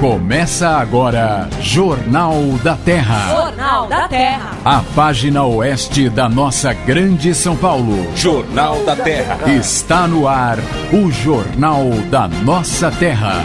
Começa agora, Jornal da Terra. Jornal da Terra. A página oeste da nossa grande São Paulo. Jornal da Terra. Está no ar, o Jornal da Nossa Terra.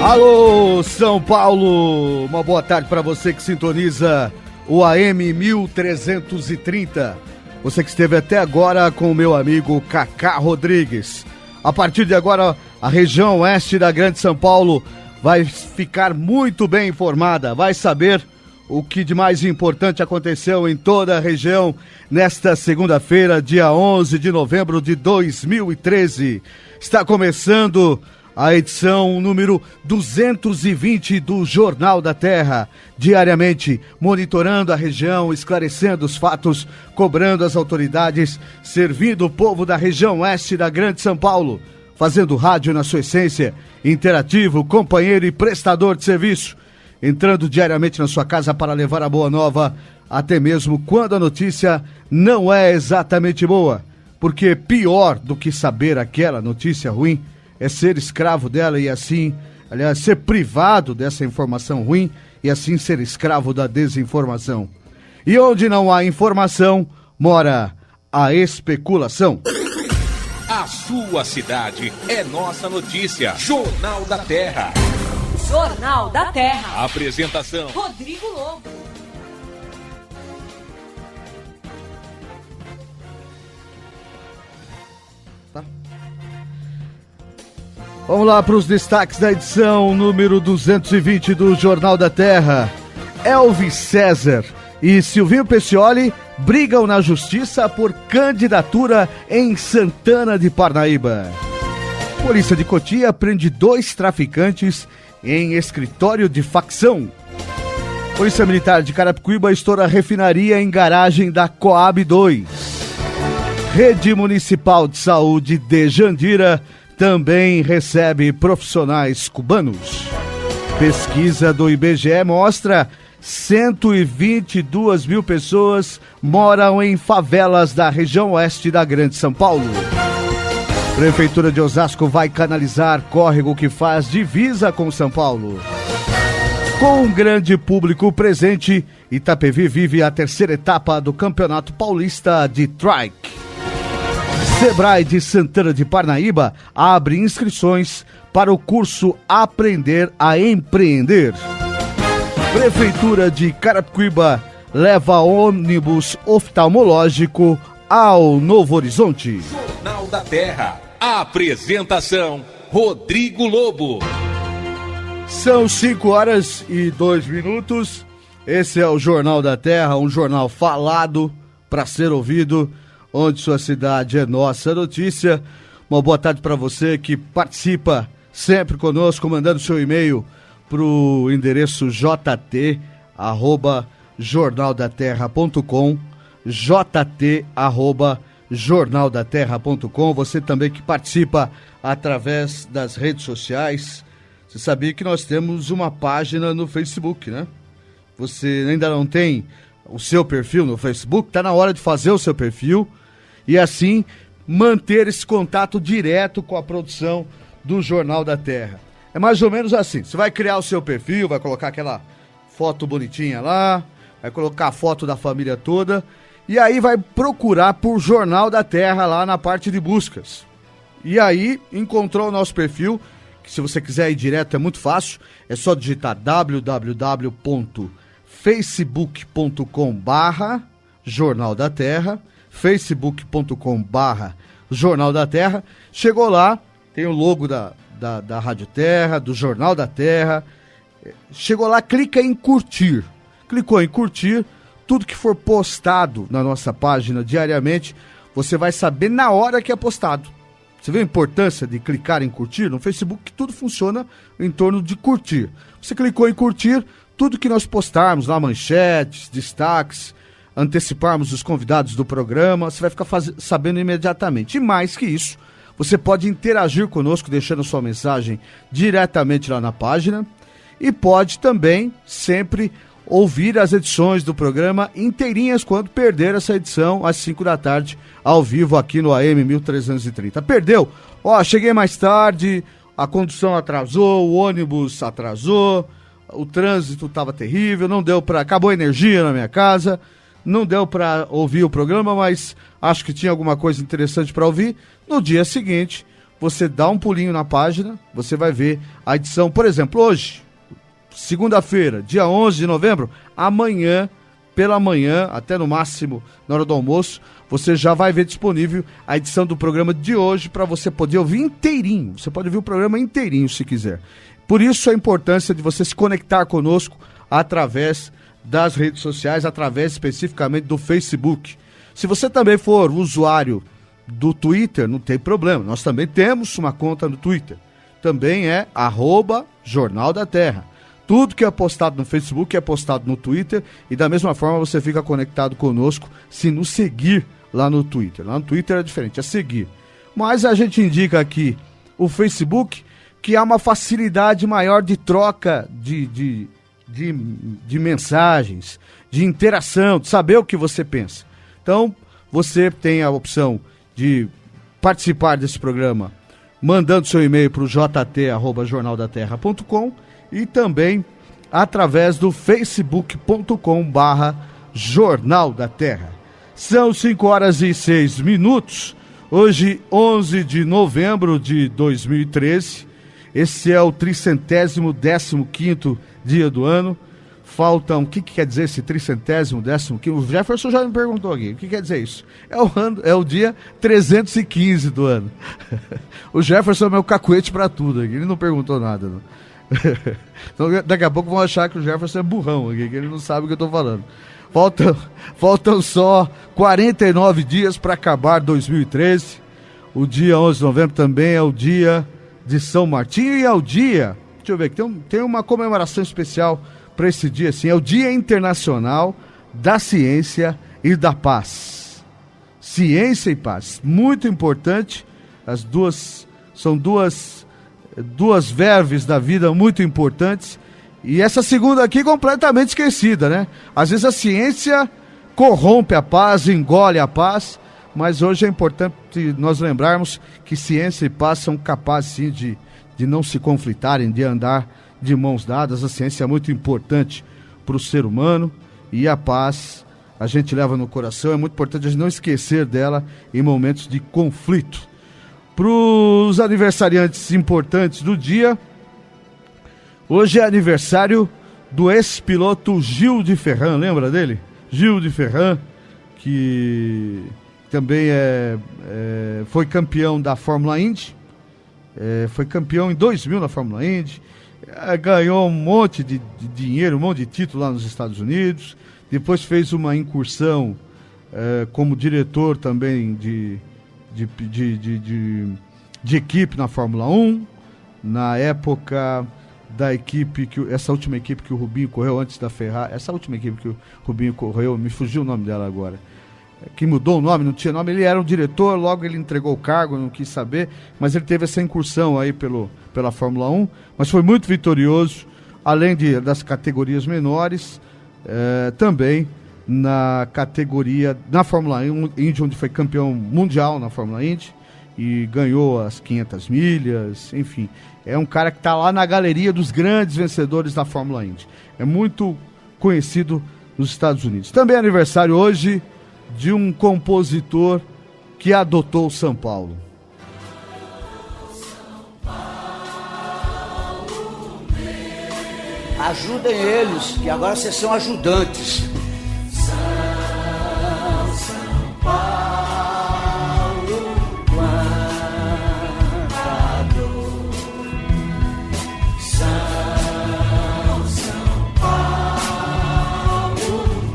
Alô, São Paulo! Uma boa tarde para você que sintoniza o AM 1330. Você que esteve até agora com o meu amigo Cacá Rodrigues. A partir de agora, a região oeste da Grande São Paulo vai ficar muito bem informada, vai saber o que de mais importante aconteceu em toda a região nesta segunda-feira, dia 11 de novembro de 2013. Está começando a edição número 220 do Jornal da Terra, diariamente monitorando a região, esclarecendo os fatos, cobrando as autoridades, servindo o povo da região oeste da Grande São Paulo, fazendo rádio na sua essência, interativo, companheiro e prestador de serviço, entrando diariamente na sua casa para levar a boa nova, até mesmo quando a notícia não é exatamente boa, porque pior do que saber aquela notícia ruim é ser escravo dela e assim, aliás, ser privado dessa informação ruim e assim ser escravo da desinformação. E onde não há informação, mora a especulação. A sua cidade é nossa notícia. Jornal da Terra. Jornal da Terra. Apresentação: Rodrigo Lobo. Vamos lá para os destaques da edição número 220 do Jornal da Terra. Elvis César e Silvinho Peccioli brigam na justiça por candidatura em Santana de Parnaíba. Polícia de Cotia prende 2 traficantes em escritório de facção. Polícia Militar de Carapicuíba estoura refinaria em garagem da Coab 2. Rede Municipal de Saúde de Jandira também recebe profissionais cubanos. Pesquisa do IBGE mostra 122 mil pessoas moram em favelas da região oeste da Grande São Paulo. Prefeitura de Osasco vai canalizar córrego que faz divisa com São Paulo. Com um grande público presente, Itapevi vive a terceira etapa do Campeonato Paulista de Trike. Sebrae de Santana de Parnaíba abre inscrições para o curso Aprender a Empreender. Prefeitura de Carapicuíba leva ônibus oftalmológico ao Novo Horizonte. Jornal da Terra. Apresentação: Rodrigo Lobo. São 5h02. Esse é o Jornal da Terra, um jornal falado para ser ouvido, onde sua cidade é nossa notícia. Uma boa tarde para você que participa sempre conosco, mandando seu e-mail para o endereço jt@jornaldaterra.com, jt@jornaldaterra.com. Você também que participa através das redes sociais. Você sabia que nós temos uma página no Facebook, né? Você ainda não tem o seu perfil no Facebook? Está na hora de fazer o seu perfil e assim manter esse contato direto com a produção do Jornal da Terra. É mais ou menos assim: você vai criar o seu perfil, vai colocar aquela foto bonitinha lá, vai colocar a foto da família toda e aí vai procurar por Jornal da Terra lá na parte de buscas. E aí encontrou o nosso perfil, que se você quiser ir direto é muito fácil, é só digitar www.facebook.com/Jornal da Terra, facebook.com/Jornal da Terra. Chegou lá, tem o logo da Rádio Terra, do Jornal da Terra. Chegou lá, clica em curtir. Clicou em curtir, tudo que for postado na nossa página diariamente, você vai saber na hora que é postado. Você vê a importância de clicar em curtir? No Facebook tudo funciona em torno de curtir. Você clicou em curtir, tudo que nós postarmos lá, manchetes, destaques, anteciparmos os convidados do programa, você vai ficar sabendo imediatamente. E mais que isso, você pode interagir conosco, deixando sua mensagem diretamente lá na página, e pode também sempre ouvir as edições do programa inteirinhas quando perder essa edição às 5 da tarde, ao vivo aqui no AM 1330. Perdeu? Cheguei mais tarde, a condução atrasou, o ônibus atrasou, o trânsito estava terrível, acabou a energia na minha casa, não deu para ouvir o programa, mas acho que tinha alguma coisa interessante para ouvir. No dia seguinte, você dá um pulinho na página, você vai ver a edição, por exemplo, hoje, segunda-feira, dia 11 de novembro, amanhã, pela manhã, até no máximo na hora do almoço, você já vai ver disponível a edição do programa de hoje para você poder ouvir inteirinho. Você pode ouvir o programa inteirinho se quiser. Por isso a importância de você se conectar conosco através das redes sociais, através especificamente do Facebook. Se você também for usuário do Twitter, não tem problema. Nós também temos uma conta no Twitter. Também é @Jornal da Terra. Tudo que é postado no Facebook é postado no Twitter e da mesma forma você fica conectado conosco se nos seguir lá no Twitter. Lá no Twitter é diferente, é seguir. Mas a gente indica aqui o Facebook, que há uma facilidade maior de troca de mensagens, de interação, de saber o que você pensa. Então, você tem a opção de participar desse programa mandando seu e-mail para o jt@jornaldaterra.com e também através do facebook.com/Jornal da Terra. São 5h06. Hoje, 11 de novembro de 2013. Esse é o 315º dia do ano. Faltam, o que quer dizer esse 315º? O Jefferson já me perguntou aqui, o que quer dizer isso? É o dia 315 do ano. O Jefferson é meu cacuete pra tudo aqui, ele não perguntou nada, não. Então daqui a pouco vão achar que o Jefferson é burrão aqui, que ele não sabe o que eu tô falando. Faltam só 49 dias para acabar 2013. O dia 11 de novembro também é o dia de São Martinho e é o dia, deixa eu ver, tem uma comemoração especial para esse dia, assim, é o Dia Internacional da Ciência e da Paz. Ciência e paz, muito importante, são duas verves da vida muito importantes, e essa segunda aqui completamente esquecida, né? Às vezes a ciência corrompe a paz, engole a paz, mas hoje é importante nós lembrarmos que ciência e paz são capazes sim de não se conflitarem, de andar de mãos dadas. A ciência é muito importante para o ser humano e a paz a gente leva no coração, é muito importante a gente não esquecer dela em momentos de conflito. Para os aniversariantes importantes do dia, hoje é aniversário do ex-piloto Gil de Ferran, lembra dele? Gil de Ferran, que também foi campeão da Fórmula Indy, foi campeão em 2000 na Fórmula Indy, ganhou um monte de dinheiro, um monte de título lá nos Estados Unidos, depois fez uma incursão como diretor também de equipe na Fórmula 1, na época da equipe, essa última equipe que o Rubinho correu antes da Ferrari, essa última equipe que o Rubinho correu, me fugiu o nome dela agora, que mudou o nome, não tinha nome, ele era um diretor, logo ele entregou o cargo, não quis saber, mas ele teve essa incursão aí pela Fórmula 1, mas foi muito vitorioso, além das categorias menores, também na categoria, na Fórmula Indy, onde foi campeão mundial na Fórmula Indy, e ganhou as 500 milhas, enfim, é um cara que está lá na galeria dos grandes vencedores da Fórmula Indy, é muito conhecido nos Estados Unidos. Também é aniversário hoje de um compositor que adotou São Paulo. Ajudem eles, que agora vocês são ajudantes. São Paulo, quanta dor. São Paulo,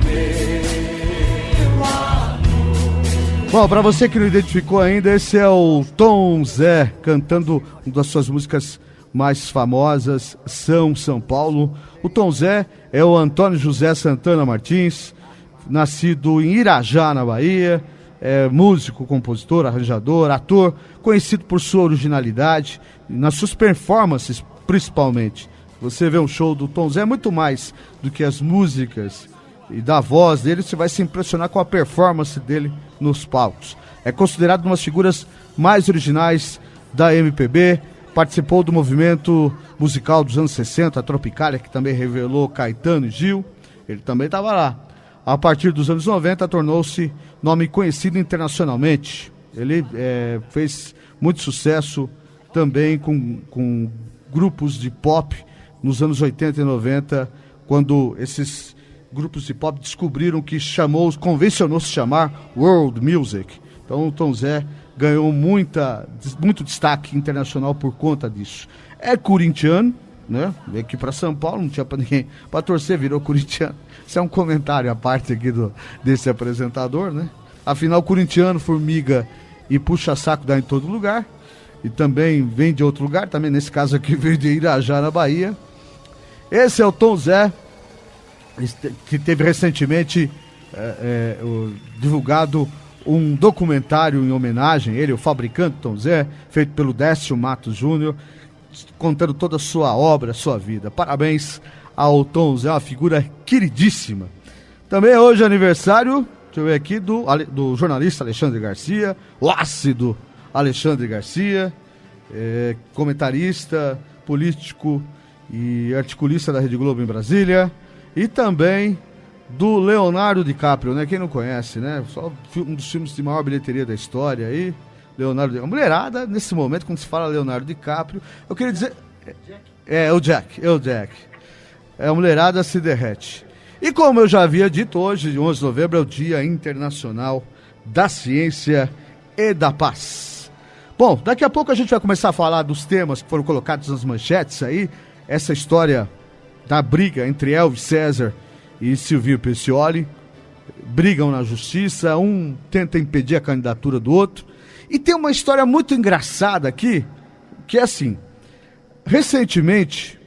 meu amor. Bom, para você que não identificou ainda, esse é o Tom Zé cantando uma das suas músicas mais famosas, São Paulo. O Tom Zé é o Antônio José Santana Martins, nascido em Irajá, na Bahia, músico, compositor, arranjador, ator, conhecido por sua originalidade, nas suas performances principalmente. Você vê um show do Tom Zé, muito mais do que as músicas e da voz dele, você vai se impressionar com a performance dele nos palcos. É considerado uma das figuras mais originais da MPB, participou do movimento musical dos anos 60, a Tropicália, que também revelou Caetano e Gil, ele também estava lá. A partir dos anos 90, tornou-se nome conhecido internacionalmente. Ele fez muito sucesso também com grupos de pop nos anos 80 e 90, quando esses grupos de pop descobriram que convencionou se chamar World Music. Então o Tom Zé ganhou muito destaque internacional por conta disso. É corintiano, né? Veio aqui para São Paulo, não tinha para ninguém para torcer, virou corintiano. Isso é um comentário à parte aqui desse apresentador, né? Afinal, corintiano, formiga e puxa-saco dá em todo lugar. E também vem de outro lugar, também nesse caso aqui veio de Irajá, na Bahia. Esse é o Tom Zé, que teve recentemente divulgado um documentário em homenagem a ele, o Fabricante Tom Zé, feito pelo Décio Matos Júnior, contando toda a sua obra, sua vida. Parabéns ao Tom Zé, uma figura queridíssima. Também hoje é aniversário, deixa eu ver aqui, do jornalista Alexandre Garcia, o ácido Alexandre Garcia, comentarista, político e articulista da Rede Globo em Brasília, e também do Leonardo DiCaprio, né? Quem não conhece, né? Só um dos filmes de maior bilheteria da história aí, Leonardo DiCaprio. A mulherada, nesse momento, quando se fala Leonardo DiCaprio, eu queria dizer... o Jack. A mulherada se derrete. E como eu já havia dito, hoje, 11 de novembro, é o Dia Internacional da Ciência e da Paz. Bom, daqui a pouco a gente vai começar a falar dos temas que foram colocados nas manchetes aí, essa história da briga entre Elvis César e Silvio Peccioli, brigam na justiça, um tenta impedir a candidatura do outro, e tem uma história muito engraçada aqui, que é assim, recentemente,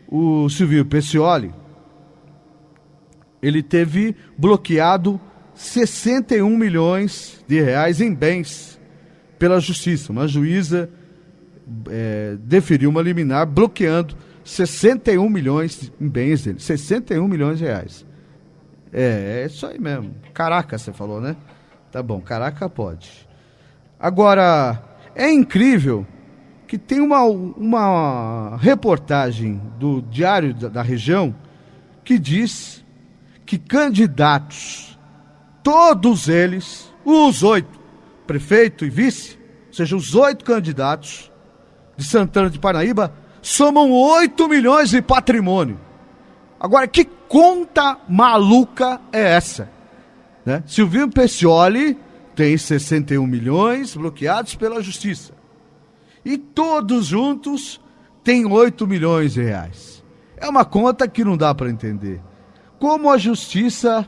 o Silvio Peccioli, ele teve bloqueado 61 milhões de reais em bens pela justiça. Uma juíza deferiu uma liminar bloqueando 61 milhões em bens dele. 61 milhões de reais. É isso aí mesmo. Caraca, você falou, né? Tá bom, caraca pode. Agora, é incrível que tem uma reportagem do Diário da Região que diz que candidatos, todos eles, os 8, prefeito e vice, ou seja, os 8 candidatos de Santana de Parnaíba, somam 8 milhões de patrimônio. Agora, que conta maluca é essa? Né? Silvio Peccioli tem 61 milhões bloqueados pela justiça. E todos juntos têm 8 milhões de reais. É uma conta que não dá para entender. Como a justiça,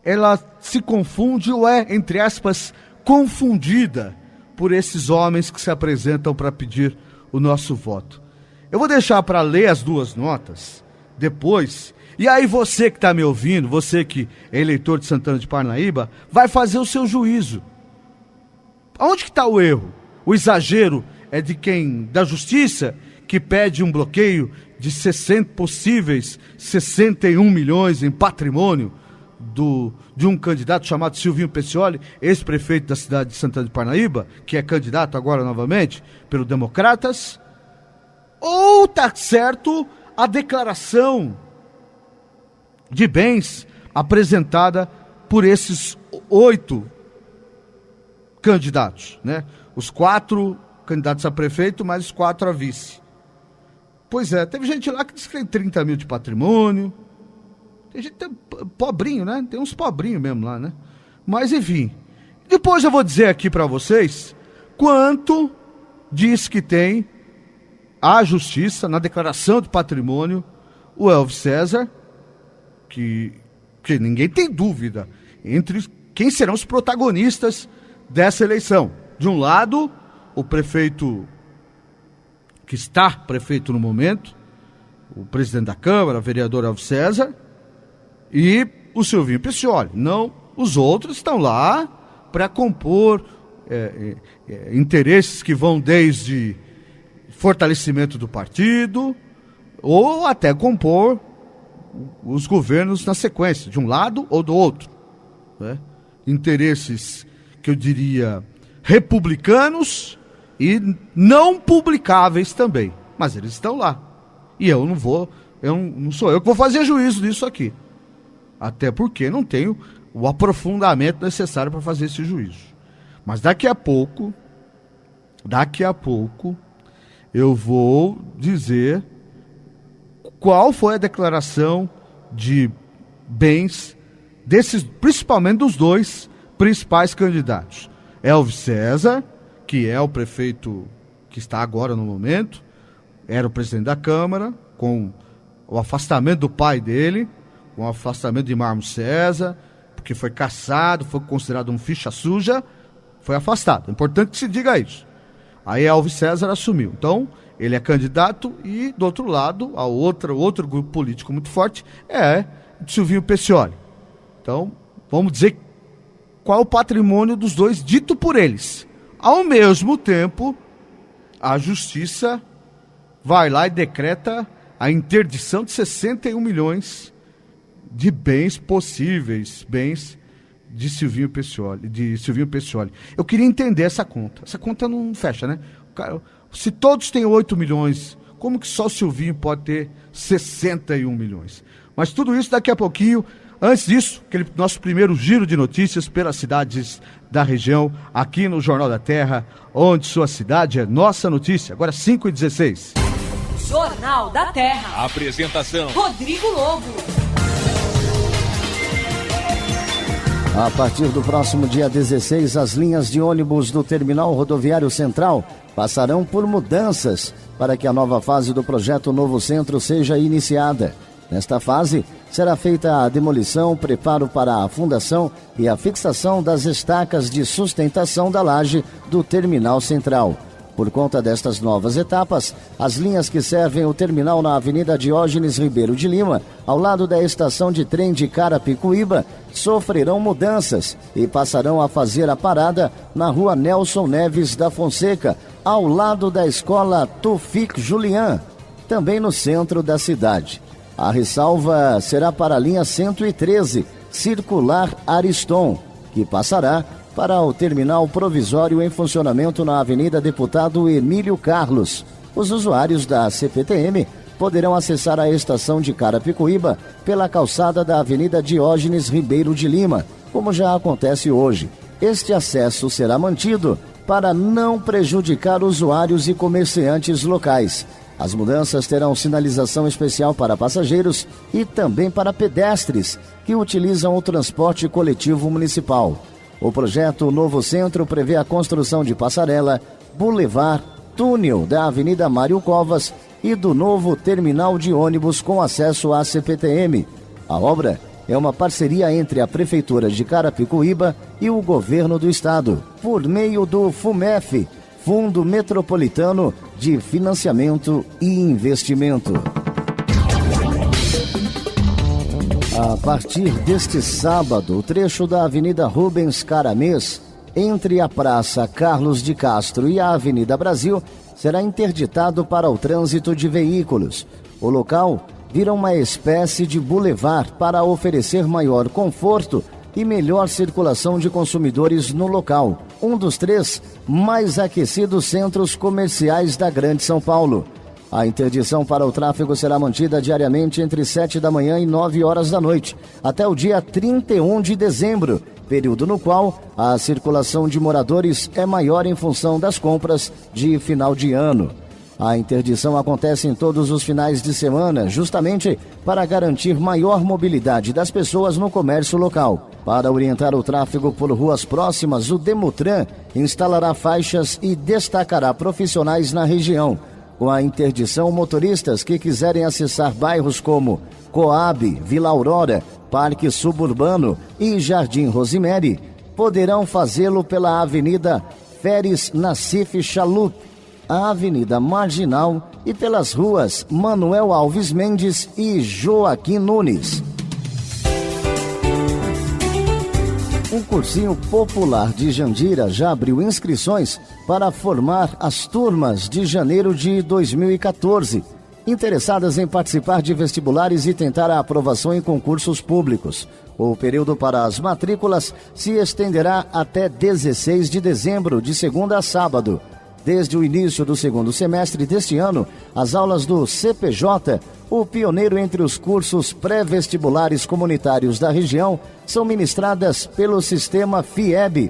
ela se confunde ou é, entre aspas, confundida por esses homens que se apresentam para pedir o nosso voto. Eu vou deixar para ler as duas notas depois, e aí você que está me ouvindo, você que é eleitor de Santana de Parnaíba, vai fazer o seu juízo. Aonde que está o erro? O exagero é de quem? Da justiça, que pede um bloqueio de possíveis 61 milhões em patrimônio de um candidato chamado Silvinho Peccioli, ex-prefeito da cidade de Santana de Parnaíba, que é candidato agora novamente pelo Democratas? Ou está certo a declaração de bens apresentada por esses 8 candidatos, né? Os 4 candidatos a prefeito, mais os 4 a vice. Pois é, teve gente lá que disse que tem 30 mil de patrimônio. Tem gente pobrinho, né? Tem uns pobrinhos mesmo lá, né? Mas enfim, depois eu vou dizer aqui para vocês quanto diz que tem a justiça na declaração de patrimônio o Elvis César, que ninguém tem dúvida entre quem serão os protagonistas dessa eleição. De um lado, o prefeito que está prefeito no momento, o presidente da Câmara, o vereador Elvis César, e o Silvinho Peccioli, não Os outros estão lá para compor interesses que vão desde fortalecimento do partido ou até compor os governos na sequência, de um lado ou do outro, né? Interesses que eu diria republicanos e não publicáveis também, mas eles estão lá. E eu não sou eu que vou fazer juízo disso aqui. Até porque não tenho o aprofundamento necessário para fazer esse juízo. Mas daqui a pouco, eu vou dizer qual foi a declaração de bens desses, principalmente dos dois principais candidatos. Elvis César, que é o prefeito que está agora no momento, era o presidente da Câmara, com o afastamento do pai dele, com o afastamento de Marmo César, porque foi cassado, foi considerado um ficha suja, foi afastado. É importante que se diga isso. Aí Elvis César assumiu. Então, ele é candidato e, do outro lado, outro grupo político muito forte é de Silvinho Peccioli. Então, vamos dizer qual é o patrimônio dos dois dito por eles. Ao mesmo tempo, a justiça vai lá e decreta a interdição de 61 milhões de bens possíveis, bens de Silvinho Peccioli. Eu queria entender essa conta. Essa conta não fecha, né? Se todos têm 8 milhões, como que só o Silvinho pode ter 61 milhões? Mas tudo isso daqui a pouquinho. Antes disso, aquele nosso primeiro giro de notícias pelas cidades da região, aqui no Jornal da Terra, onde sua cidade é nossa notícia. Agora 5h16. Jornal da Terra. Apresentação: Rodrigo Lobo. A partir do próximo dia 16, as linhas de ônibus do Terminal Rodoviário Central passarão por mudanças para que a nova fase do projeto Novo Centro seja iniciada. Nesta fase, será feita a demolição, preparo para a fundação e a fixação das estacas de sustentação da laje do Terminal Central. Por conta destas novas etapas, as linhas que servem o terminal na Avenida Diógenes Ribeiro de Lima, ao lado da estação de trem de Carapicuíba, sofrerão mudanças e passarão a fazer a parada na Rua Nelson Neves da Fonseca, ao lado da Escola Tufik Julian, também no centro da cidade. A ressalva será para a linha 113, Circular Ariston, que passará para o terminal provisório em funcionamento na Avenida Deputado Emílio Carlos. Os usuários da CPTM poderão acessar a estação de Carapicuíba pela calçada da Avenida Diógenes Ribeiro de Lima, como já acontece hoje. Este acesso será mantido para não prejudicar usuários e comerciantes locais. As mudanças terão sinalização especial para passageiros e também para pedestres que utilizam o transporte coletivo municipal. O projeto Novo Centro prevê a construção de passarela, bulevar, túnel da Avenida Mário Covas e do novo terminal de ônibus com acesso à CPTM. A obra é uma parceria entre a Prefeitura de Carapicuíba e o Governo do Estado, por meio do FUMEF, Fundo Metropolitano de Financiamento e Investimento. A partir deste sábado, o trecho da Avenida Rubens Caramês, entre a Praça Carlos de Castro e a Avenida Brasil, será interditado para o trânsito de veículos. O local vira uma espécie de bulevar para oferecer maior conforto e melhor circulação de consumidores no local, um dos 3 mais aquecidos centros comerciais da Grande São Paulo. A interdição para o tráfego será mantida diariamente entre 7 da manhã e 9 horas da noite, até o dia 31 de dezembro, período no qual a circulação de moradores é maior em função das compras de final de ano. A interdição acontece em todos os finais de semana, justamente para garantir maior mobilidade das pessoas no comércio local. Para orientar o tráfego por ruas próximas, o Demutran instalará faixas e destacará profissionais na região. Com a interdição, motoristas que quiserem acessar bairros como Coab, Vila Aurora, Parque Suburbano e Jardim Rosemary poderão fazê-lo pela Avenida Feres Nassif Chalup, a Avenida Marginal e pelas ruas Manuel Alves Mendes e Joaquim Nunes. O Cursinho Popular de Jandira já abriu inscrições para formar as turmas de janeiro de 2014, interessadas em participar de vestibulares e tentar a aprovação em concursos públicos. O período para as matrículas se estenderá até 16 de dezembro, de segunda a sábado. Desde o início do segundo semestre deste ano, as aulas do CPJ, o pioneiro entre os cursos pré-vestibulares comunitários da região, são ministradas pelo sistema FIEB,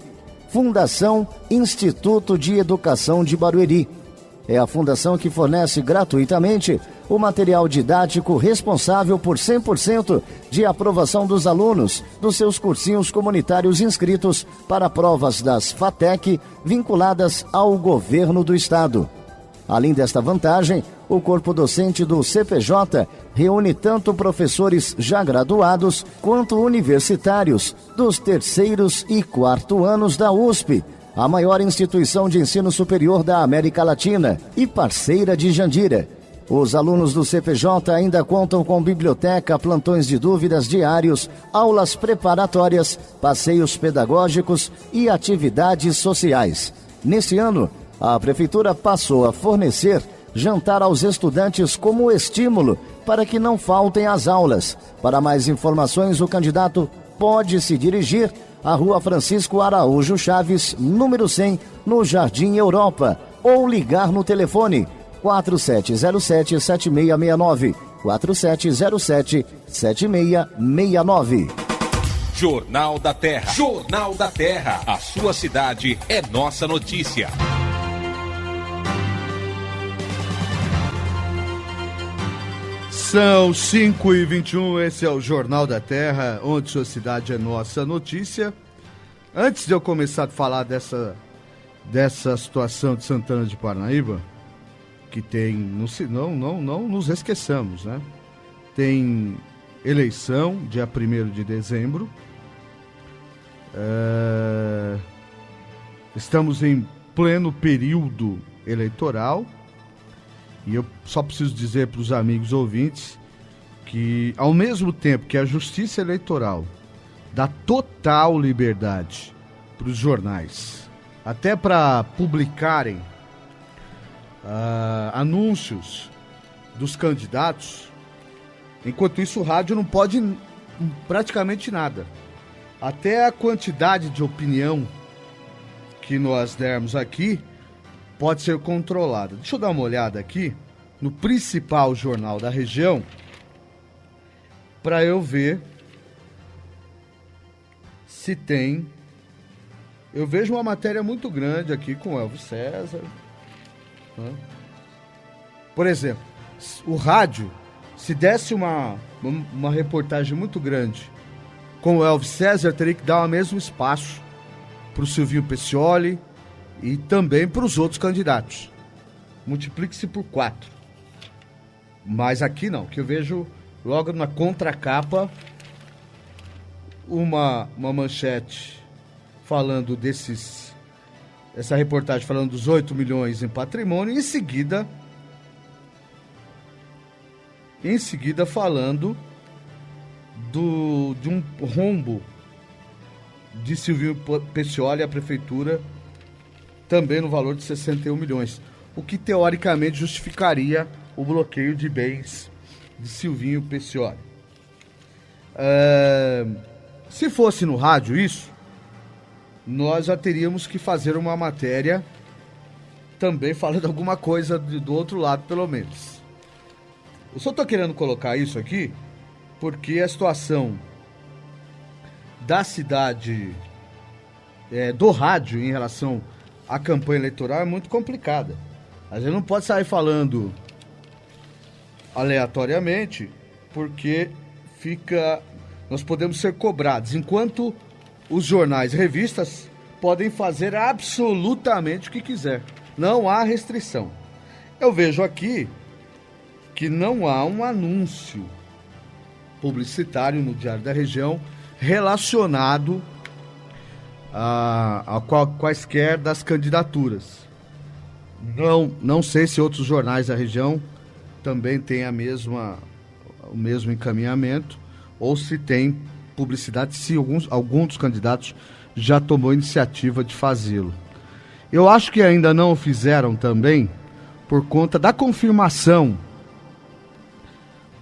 Fundação Instituto de Educação de Barueri. É a fundação que fornece gratuitamente o material didático responsável por 100% de aprovação dos alunos dos seus cursinhos comunitários inscritos para provas das FATEC vinculadas ao governo do estado. Além desta vantagem, o corpo docente do CPJ reúne tanto professores já graduados quanto universitários dos 3º e 4º anos da USP, a maior instituição de ensino superior da América Latina e parceira de Jandira. Os alunos do CPJ ainda contam com biblioteca, plantões de dúvidas diários, aulas preparatórias, passeios pedagógicos e atividades sociais. Neste ano, a Prefeitura passou a fornecer jantar aos estudantes como estímulo para que não faltem às aulas. Para mais informações, o candidato pode se dirigir à Rua Francisco Araújo Chaves, número 100, no Jardim Europa, ou ligar no telefone 4707-7669, 4707-7669. Jornal da Terra. Jornal da Terra. A sua cidade é nossa notícia. São 5h21, esse é o Jornal da Terra, onde sua cidade é nossa notícia. Antes de eu começar a falar dessa situação de Santana de Parnaíba, que tem, não nos esqueçamos, né? Tem eleição, dia 1º de dezembro. Estamos em pleno período eleitoral. E eu só preciso dizer para os amigos ouvintes que, ao mesmo tempo que a Justiça Eleitoral dá total liberdade para os jornais, até para publicarem anúncios dos candidatos, enquanto isso o rádio não pode praticamente nada. Até a quantidade de opinião que nós dermos aqui pode ser controlada. Deixa eu dar uma olhada aqui no principal jornal da região para eu ver se tem. Eu vejo uma matéria muito grande aqui com o Elvis César. Por exemplo, o rádio, se desse uma reportagem muito grande com o Elvis César, teria que dar o mesmo espaço para o Silvinho Peccioli e também para os outros candidatos. Multiplique-se por 4. Mas aqui não, que eu vejo logo na contracapa uma manchete falando essa reportagem falando dos 8 milhões em patrimônio, e em seguida falando de um rombo de Silvinho Peccioli à prefeitura, também no valor de 61 milhões, o que teoricamente justificaria o bloqueio de bens de Silvinho Peccioli. Se fosse no rádio isso, nós já teríamos que fazer uma matéria também falando alguma coisa do outro lado, pelo menos. Eu só estou querendo colocar isso aqui porque a situação da cidade, do rádio em relação à campanha eleitoral é muito complicada. A gente não pode sair falando aleatoriamente, porque nós podemos ser cobrados, enquanto os jornais e revistas podem fazer absolutamente o que quiser. Não há restrição. Eu vejo aqui que não há um anúncio publicitário no Diário da Região relacionado a quaisquer das candidaturas. Não sei se outros jornais da região também têm o mesmo encaminhamento, ou se tem publicidade se algum dos candidatos já tomou iniciativa de fazê-lo. Eu acho que ainda não o fizeram também por conta da confirmação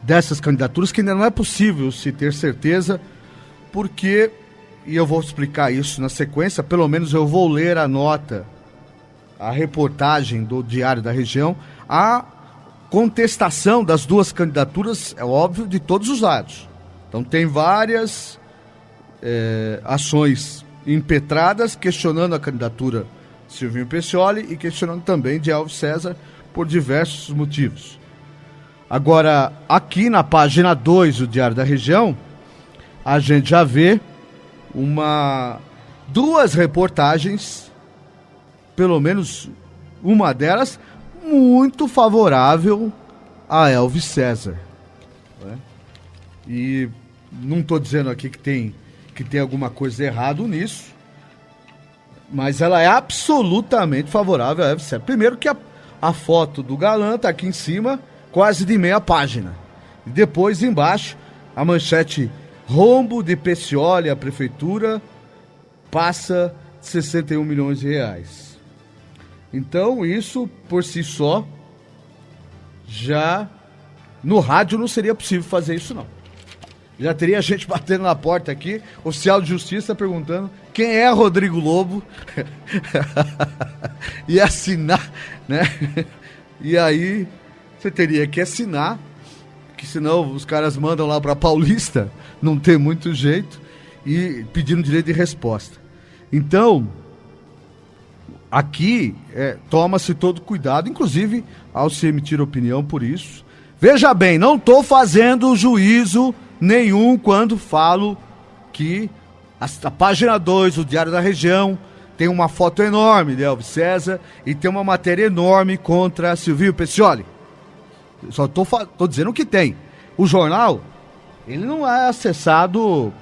dessas candidaturas, que ainda não é possível se ter certeza, porque, e eu vou explicar isso na sequência, pelo menos eu vou ler a nota, a reportagem do Diário da Região, a contestação das duas candidaturas, é óbvio, de todos os lados. Então tem várias ações impetradas questionando a candidatura de Silvinho Peccioli e questionando também de Elvis César por diversos motivos. Agora, aqui na página 2 do Diário da Região, a gente já vê duas reportagens, pelo menos uma delas, muito favorável a Elvis César. Né? E não estou dizendo aqui que tem alguma coisa errada nisso, mas ela é absolutamente favorável a Elvis César. Primeiro que a foto do galã está aqui em cima, quase de meia página. E depois, embaixo, a manchete: rombo de Peccioli à prefeitura passa de 61 milhões de reais. Então, isso por si só, já no rádio não seria possível fazer isso, não. Já teria gente batendo na porta aqui, oficial de justiça perguntando quem é Rodrigo Lobo e assinar, né? E aí você teria que assinar, que senão os caras mandam lá para Paulista, não tem muito jeito, e pedindo direito de resposta. Então, aqui toma-se todo cuidado, inclusive ao se emitir opinião por isso. Veja bem, não estou fazendo juízo nenhum quando falo que a página 2 do Diário da Região tem uma foto enorme de Elvis César e tem uma matéria enorme contra Silvinho Peccioli. Só estou dizendo o que tem. O jornal, ele não é acessado,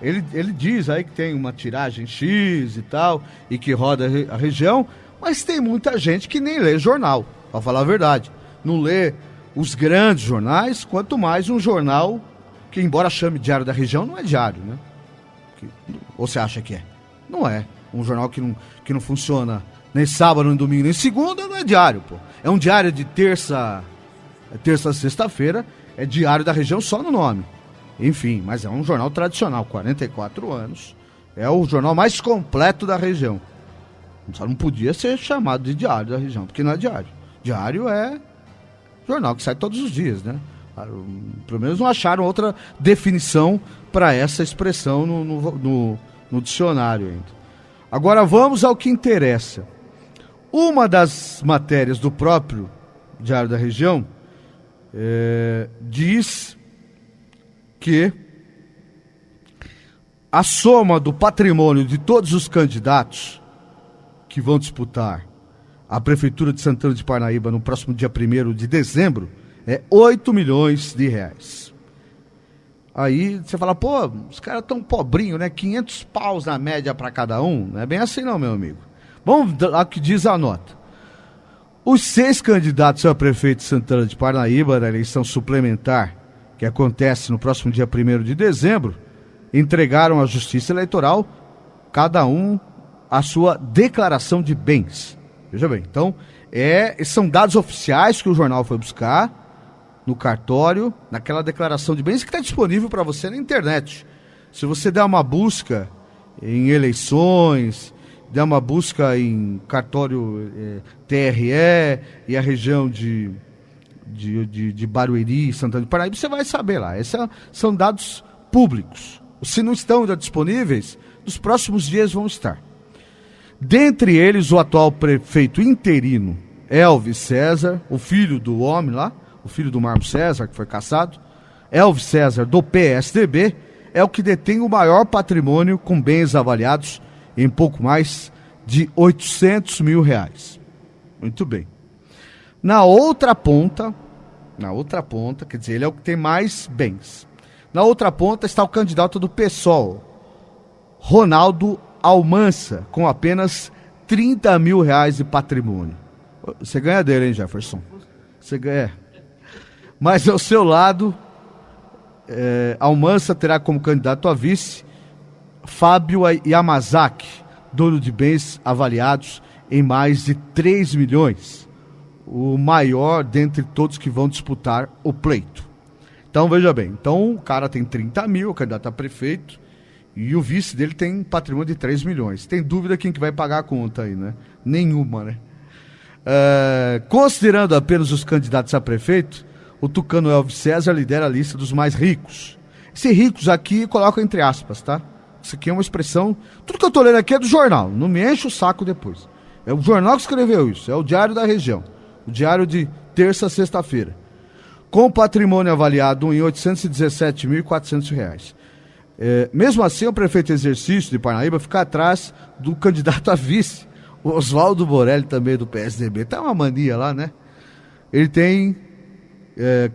ele diz aí que tem uma tiragem X e tal, e que roda a região, mas tem muita gente que nem lê jornal, para falar a verdade. Não lê os grandes jornais, quanto mais um jornal que, embora chame Diário da Região, não é diário, né? Ou você acha que é? Não é. Um jornal que não funciona nem sábado, nem domingo, nem segunda, não é diário, pô. É um diário de terça a sexta-feira, é Diário da Região só no nome. Enfim, mas é um jornal tradicional, 44 anos. É o jornal mais completo da região. Só não podia ser chamado de Diário da Região, porque não é diário. Diário é jornal que sai todos os dias, né? Pelo menos não acharam outra definição para essa expressão no dicionário ainda. Agora vamos ao que interessa. Uma das matérias do próprio Diário da Região diz que a soma do patrimônio de todos os candidatos que vão disputar a Prefeitura de Santana de Parnaíba no próximo dia 1º de dezembro é 8 milhões de reais. Aí você fala, pô, os caras tão pobrinhos, né? 500 paus na média para cada um. Não é bem assim não, meu amigo. Vamos lá que diz a nota. Os 6 candidatos a prefeito de Santana de Parnaíba na eleição suplementar, que acontece no próximo dia 1º de dezembro, entregaram à Justiça Eleitoral, cada um, a sua declaração de bens. Veja bem, então, são dados oficiais que o jornal foi buscar no cartório, naquela declaração de bens que está disponível para você na internet. Se você der uma busca em eleições, der uma busca em cartório TRE e a região de Barueri e Santana de Parnaíba, você vai saber lá. Esses são dados públicos. Se não estão ainda disponíveis, nos próximos dias vão estar. Dentre eles, o atual prefeito interino, Elvis César, o filho do homem lá, o filho do Marco César, que foi cassado, Elvis César, do PSDB, é o que detém o maior patrimônio com bens avaliados em pouco mais de 800 mil reais. Muito bem. Na outra ponta, quer dizer, ele é o que tem mais bens. Na outra ponta está o candidato do PSOL, Ronaldo Almança, com apenas 30 mil reais de patrimônio. Você ganha dele, hein, Jefferson? Você ganha. Mas ao seu lado, Almansa terá como candidato a vice Fábio Yamazaki, dono de bens avaliados em mais de 3 milhões, o maior dentre todos que vão disputar o pleito. Então, veja bem, o cara tem 30 mil, o candidato a prefeito, e o vice dele tem patrimônio de 3 milhões. Tem dúvida quem que vai pagar a conta aí, né? Nenhuma, né? Considerando apenas os candidatos a prefeito, o tucano Elvis César lidera a lista dos mais ricos. Esses ricos aqui coloco entre aspas, tá? Isso aqui é uma expressão... Tudo que eu tô lendo aqui é do jornal, não me enche o saco depois. É o jornal que escreveu isso, é o Diário da Região. O diário de terça a sexta-feira. Com patrimônio avaliado em R$ 817.400. Mesmo assim, o prefeito exercício de Parnaíba fica atrás do candidato a vice, o Oswaldo Borelli, também do PSDB. Tá uma mania lá, né? Ele tem,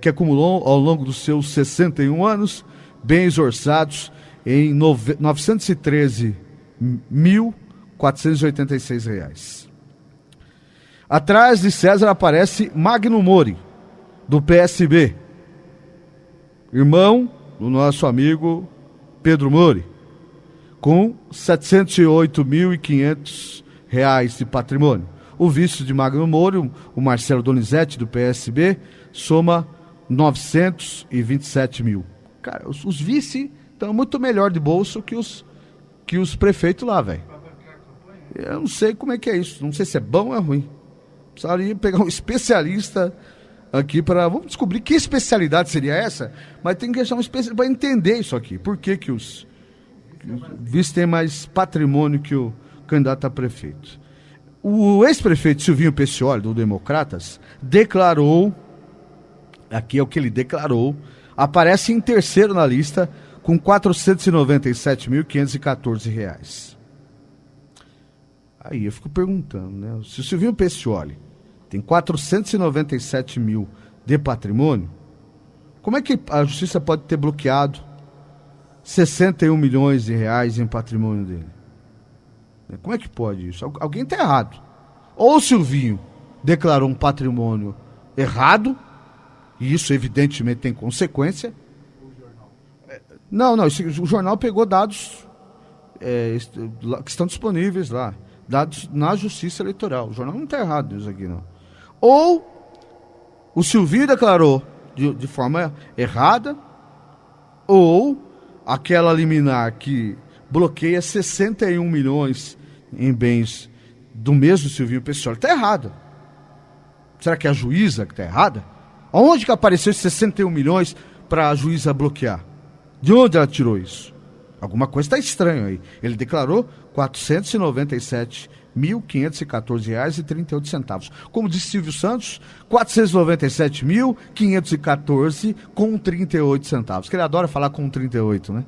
que acumulou ao longo dos seus 61 anos, bens orçados em R$ 913.486. Atrás de César aparece Magno Mori, do PSB, irmão do nosso amigo Pedro Mori, com R$ 708.500 de patrimônio. O vice de Magno Mori, o Marcelo Donizete, do PSB, soma 927 mil. Cara, os vice estão muito melhor de bolso que os prefeitos lá, velho. Eu não sei como é que é isso, não sei se é bom ou é ruim. Precisaria pegar um especialista aqui para... Vamos descobrir que especialidade seria essa, mas tem que achar um especialista para entender isso aqui. Por que que os vice têm mais patrimônio que o candidato a prefeito? O ex-prefeito Silvinho Peccioli, do Democratas, declarou, aqui é o que ele declarou, aparece em terceiro na lista com R$ 497.514. Aí eu fico perguntando, né? Se o Silvinho Peccioli tem 497 mil de patrimônio, como é que a justiça pode ter bloqueado 61 milhões de reais em patrimônio dele? Como é que pode isso? Alguém está errado. Ou o Silvinho declarou um patrimônio errado, e isso evidentemente tem consequência. Não, o jornal pegou dados que estão disponíveis lá, dados na Justiça Eleitoral. O jornal não está errado nisso aqui, não. Ou o Silvinho declarou de forma errada, ou aquela liminar que bloqueia 61 milhões em bens do mesmo Silvinho Peccioli está errada. Será que é a juíza que está errada? Aonde que apareceu esses 61 milhões para a juíza bloquear? De onde ela tirou isso? Alguma coisa está estranho aí. Ele declarou R$ 497.514,38. Como disse Silvio Santos, 497.514,38. Que ele adora falar com 38, né?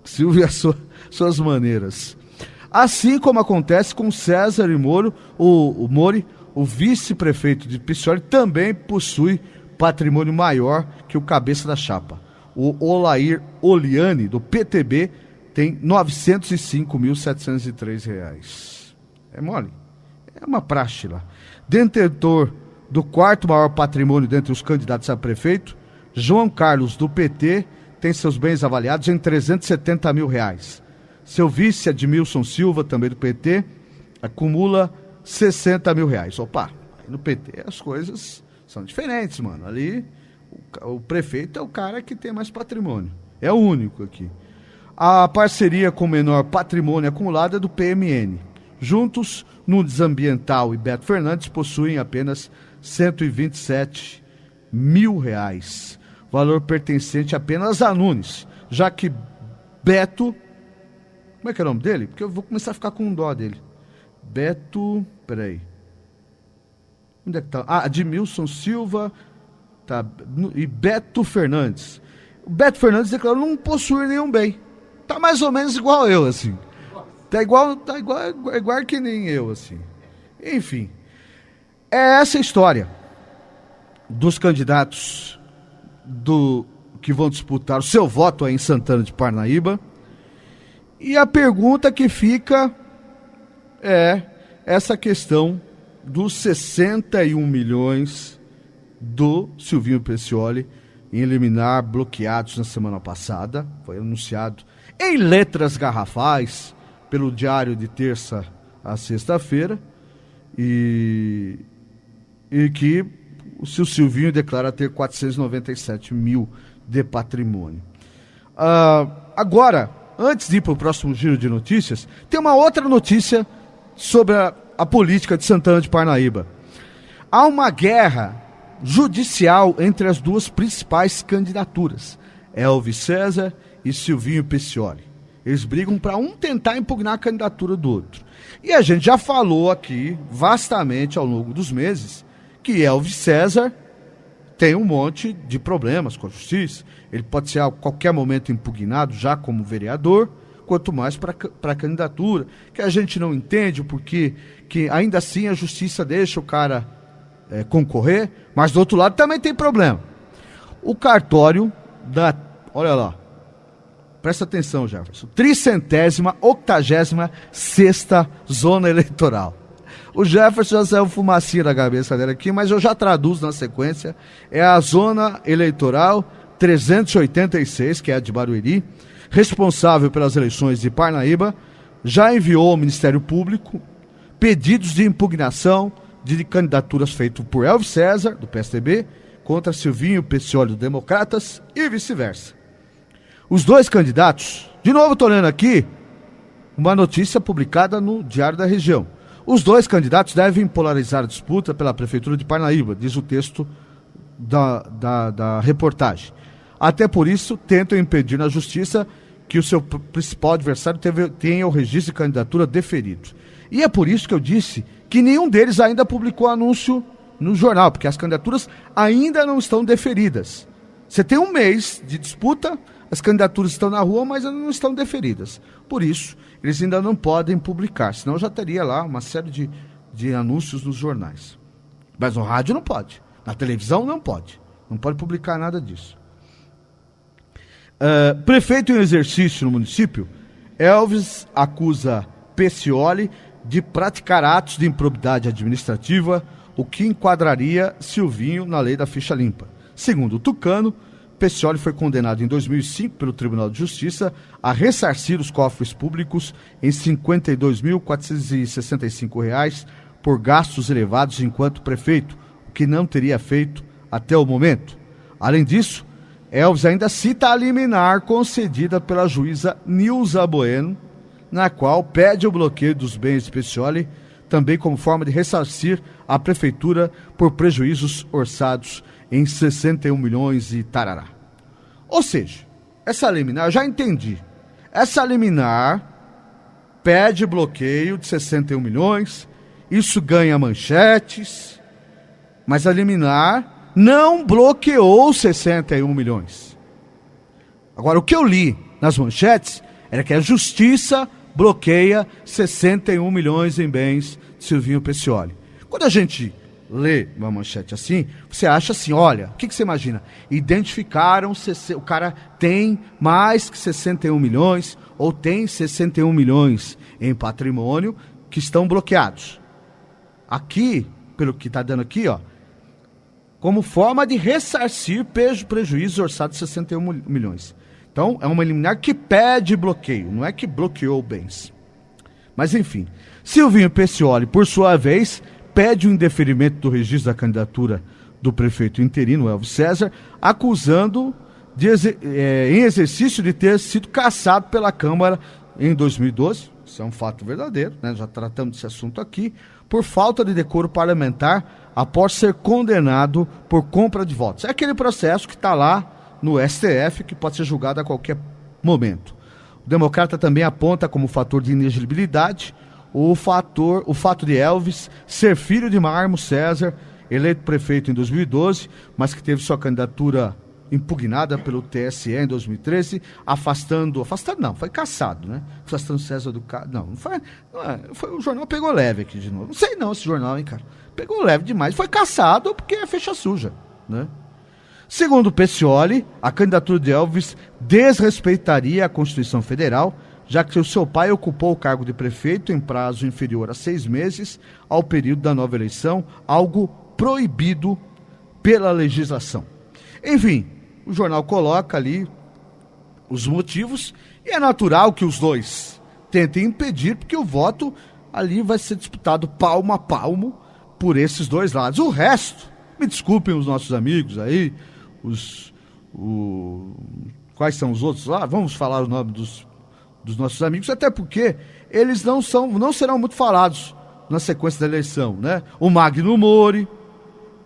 Silvio e as suas maneiras. Assim como acontece com César e Moro, o Mori, o vice-prefeito de Peccioli, também possui patrimônio maior que o cabeça da chapa. O Olair Oliani, do PTB, tem R$ 905.703. É mole? É uma praxe lá. Detentor do quarto maior patrimônio dentre os candidatos a prefeito, João Carlos, do PT, tem seus bens avaliados em R$ 370 mil. Seu vice, Admilson Silva, também do PT, acumula R$ 60 mil. Opa, no PT as coisas são diferentes, mano. Ali o prefeito é o cara que tem mais patrimônio. É o único aqui. A parceria com menor patrimônio acumulado é do PMN. Juntos, Nunes Ambiental e Beto Fernandes possuem apenas R$ 127 mil. Valor pertencente apenas a Nunes, já que Beto... Como é que é o nome dele? Porque eu vou começar a ficar com dó dele. Beto... Peraí. Onde é que tá? Admilson Silva... Tá, e Beto Fernandes. O Beto Fernandes declarou não possuir nenhum bem. Tá mais ou menos igual eu, assim. Tá igual que nem eu, assim. Enfim. É essa a história dos candidatos que vão disputar o seu voto aí em Santana de Parnaíba. E a pergunta que fica é essa questão dos 61 milhões do Silvinho Peccioli em liminar bloqueados na semana passada. Foi anunciado em letras garrafais pelo Diário de terça a sexta-feira. E que o seu Silvinho declara ter 497 mil de patrimônio. Agora, antes de ir para o próximo giro de notícias, tem uma outra notícia sobre a política de Santana de Parnaíba. Há uma guerra judicial entre as duas principais candidaturas, Elvis César e Silvinho Peccioli. Eles brigam para um tentar impugnar a candidatura do outro. E a gente já falou aqui vastamente ao longo dos meses que Elvis César tem um monte de problemas com a justiça. Ele pode ser a qualquer momento impugnado já como vereador, quanto mais para a candidatura, que a gente não entende o porquê que ainda assim a justiça deixa o cara concorrer, mas do outro lado também tem problema. O cartório da... Olha lá. Presta atenção, Jefferson. 386ª zona eleitoral. O Jefferson já saiu fumacinha da cabeça dele aqui, mas eu já traduzo na sequência. É a zona eleitoral 386, que é a de Barueri, responsável pelas eleições de Parnaíba, já enviou ao Ministério Público pedidos de impugnação de candidaturas feitas por Elvis César, do PSDB, contra Silvinho Peccioli, do Democratas, e vice-versa. Os dois candidatos, de novo estou lendo aqui uma notícia publicada no Diário da Região. Os dois candidatos devem polarizar a disputa pela Prefeitura de Parnaíba, diz o texto da reportagem. Até por isso, tentam impedir na Justiça que o seu principal adversário tenha o registro de candidatura deferido. E é por isso que eu disse que nenhum deles ainda publicou anúncio no jornal, porque as candidaturas ainda não estão deferidas. Você tem um mês de disputa, as candidaturas estão na rua, mas ainda não estão deferidas. Por isso, eles ainda não podem publicar, senão já teria lá uma série de anúncios nos jornais. Mas no rádio não pode, na televisão não pode publicar nada disso. Prefeito em exercício no município, Elvis acusa Peccioli de praticar atos de improbidade administrativa, o que enquadraria Silvinho na lei da ficha limpa. Segundo o Tucano, Peccioli foi condenado em 2005 pelo Tribunal de Justiça a ressarcir os cofres públicos em R$ 52.465 por gastos elevados enquanto prefeito, o que não teria feito até o momento. Além disso, Elvis ainda cita a liminar concedida pela juíza Nilza Bueno, na qual pede o bloqueio dos bens de Peccioli, também como forma de ressarcir a prefeitura por prejuízos orçados em 61 milhões e tarará. Ou seja, essa liminar, eu já entendi, essa liminar pede bloqueio de 61 milhões, isso ganha manchetes, mas a liminar não bloqueou 61 milhões. Agora, o que eu li nas manchetes era que a justiça bloqueia 61 milhões em bens de Silvinho Peccioli. Quando a gente lê uma manchete assim, você acha assim, olha, o que você imagina? Identificaram, o cara tem mais que 61 milhões ou tem 61 milhões em patrimônio que estão bloqueados. Aqui, pelo que está dando aqui, ó, como forma de ressarcir prejuízos orçados de 61 milhões. Então, é uma liminar que pede bloqueio, não é que bloqueou bens. Mas, enfim, Silvinho Peccioli, por sua vez, pede o indeferimento do registro da candidatura do prefeito interino, Elvis César, acusando em exercício de ter sido cassado pela Câmara em 2012, isso é um fato verdadeiro, né? Já tratamos desse assunto aqui, por falta de decoro parlamentar após ser condenado por compra de votos. É aquele processo que está lá no STF, que pode ser julgado a qualquer momento. O democrata também aponta como fator de inelegibilidade o fato de Elvis ser filho de Marmo César, eleito prefeito em 2012, mas que teve sua candidatura impugnada pelo TSE em 2013, foi cassado, né? Afastando César do cargo. Não foi, o jornal pegou leve aqui de novo. Não sei não esse jornal, hein, cara. Pegou leve demais. Foi cassado porque é fecha suja, né? Segundo Peccioli, a candidatura de Elvis desrespeitaria a Constituição Federal, já que o seu pai ocupou o cargo de prefeito em prazo inferior a 6 meses ao período da nova eleição, algo proibido pela legislação. Enfim, o jornal coloca ali os motivos, e é natural que os dois tentem impedir, porque o voto ali vai ser disputado palmo a palmo por esses dois lados. O resto, me desculpem os nossos amigos aí, quais são os outros lá? Vamos falar o nome dos nossos amigos, até porque eles não serão muito falados na sequência da eleição, né? O Magno Mori,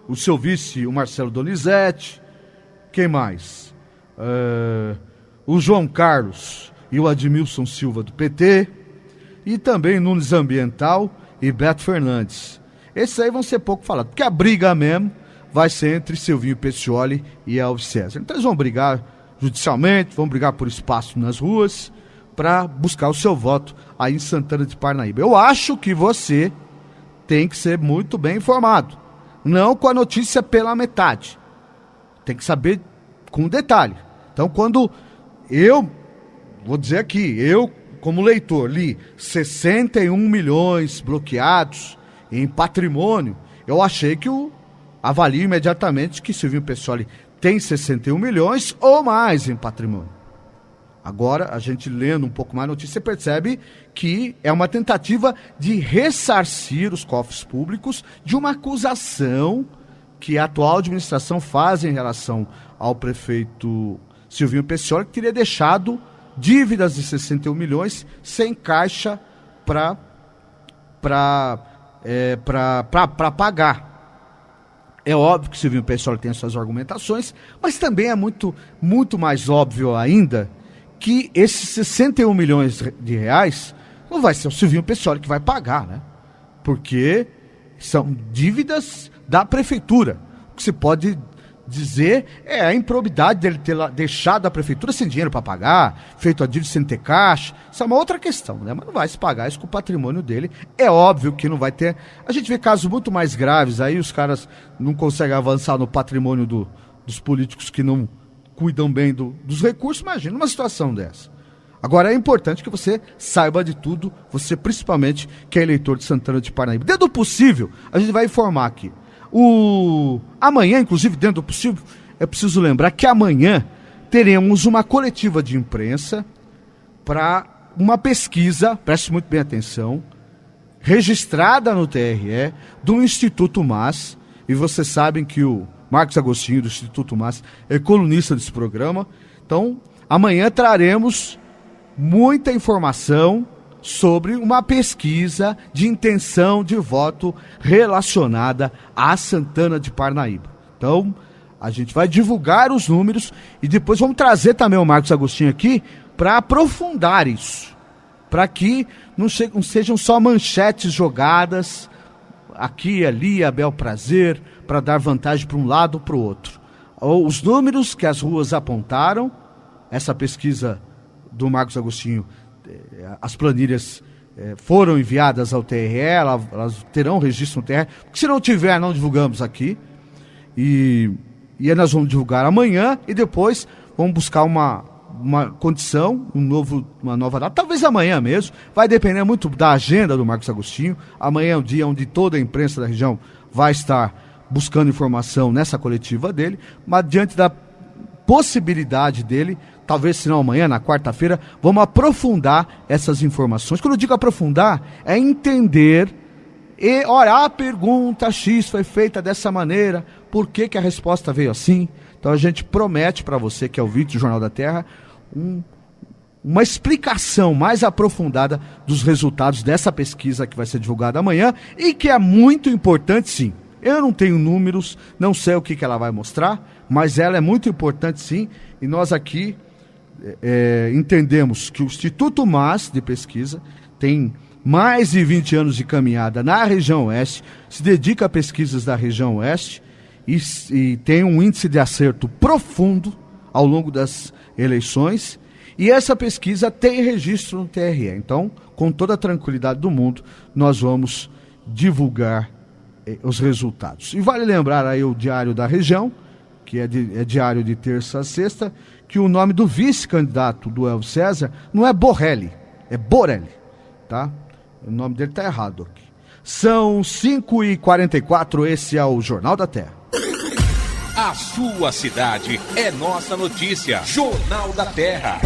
o seu vice, o Marcelo Donizete, quem mais? O João Carlos e o Admilson Silva do PT, e também Nunes Ambiental e Beto Fernandes. Esses aí vão ser pouco falados, porque a briga mesmo vai ser entre Silvinho Peccioli e Elvis César. Então eles vão brigar judicialmente, vão brigar por espaço nas ruas, para buscar o seu voto aí em Santana de Parnaíba. Eu acho que você tem que ser muito bem informado, não com a notícia pela metade, tem que saber com detalhe. Então, quando eu, vou dizer aqui, eu como leitor li 61 milhões bloqueados em patrimônio, eu achei que avalio imediatamente que Silvinho Peccioli tem 61 milhões ou mais em patrimônio. Agora, a gente lendo um pouco mais a notícia, você percebe que é uma tentativa de ressarcir os cofres públicos de uma acusação que a atual administração faz em relação ao prefeito Silvinho Peccioli, que teria deixado dívidas de 61 milhões sem caixa para pagar. É óbvio que Silvinho Peccioli tem as suas argumentações, mas também é muito, muito mais óbvio ainda que esses 61 milhões de reais não vai ser o Silvinho Peccioli que vai pagar, né? Porque são dívidas da prefeitura. O que se pode dizer é a improbidade dele ter deixado a prefeitura sem dinheiro para pagar, feito a dívida sem ter caixa. Isso é uma outra questão, né? Mas não vai se pagar isso com o patrimônio dele. É óbvio que não vai ter. A gente vê casos muito mais graves, aí os caras não conseguem avançar no patrimônio dos políticos que não cuidam bem dos recursos. Imagina uma situação dessa. Agora é importante que você saiba de tudo, você principalmente que é eleitor de Santana de Parnaíba. Dentro do possível, a gente vai informar aqui. Amanhã, inclusive, dentro do possível, é preciso lembrar que amanhã teremos uma coletiva de imprensa para uma pesquisa, preste muito bem atenção, registrada no TRE, do Instituto MAS, e vocês sabem que o Marcos Agostinho, do Instituto MAS, é colunista desse programa. Então, amanhã traremos muita informação sobre uma pesquisa de intenção de voto relacionada a Santana de Parnaíba. Então, a gente vai divulgar os números e depois vamos trazer também o Marcos Agostinho aqui para aprofundar isso, para que não sejam só manchetes jogadas aqui, ali, a bel prazer, para dar vantagem para um lado ou para o outro. Os números que as ruas apontaram, essa pesquisa do Marcos Agostinho, as planilhas foram enviadas ao TRE, elas terão registro no TRE, porque se não tiver, não divulgamos aqui, e nós vamos divulgar amanhã, e depois vamos buscar uma condição, uma nova data, talvez amanhã mesmo, vai depender muito da agenda do Marcos Agostinho. Amanhã é o dia onde toda a imprensa da região vai estar buscando informação nessa coletiva dele, mas diante da possibilidade dele, talvez se não amanhã, na quarta-feira, vamos aprofundar essas informações. Quando eu digo aprofundar, é entender, e olha, a pergunta X foi feita dessa maneira, por que a resposta veio assim? Então a gente promete para você que é ouvinte do Jornal da Terra, uma explicação mais aprofundada dos resultados dessa pesquisa que vai ser divulgada amanhã e que é muito importante, sim. Eu não tenho números, não sei o que ela vai mostrar, mas ela é muito importante, sim, e nós aqui entendemos que o Instituto MAS de Pesquisa tem mais de 20 anos de caminhada na região oeste, se dedica a pesquisas da região oeste e tem um índice de acerto profundo ao longo das eleições, e essa pesquisa tem registro no TRE. Então, com toda a tranquilidade do mundo, nós vamos divulgar os resultados. E vale lembrar aí o Diário da Região, que é diário de terça a sexta, que o nome do vice-candidato do Elvis César não é Borrelli, é Borelli, tá? O nome dele tá errado aqui. São 5h44, esse é o Jornal da Terra. A sua cidade é nossa notícia. Jornal da Terra.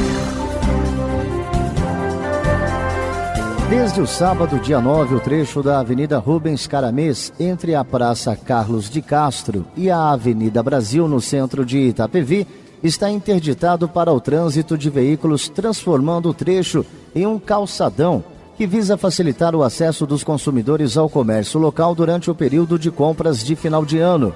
Desde o sábado, dia 9, o trecho da Avenida Rubens Caramês, entre a Praça Carlos de Castro e a Avenida Brasil, no centro de Itapevi, está interditado para o trânsito de veículos, transformando o trecho em um calçadão que visa facilitar o acesso dos consumidores ao comércio local durante o período de compras de final de ano.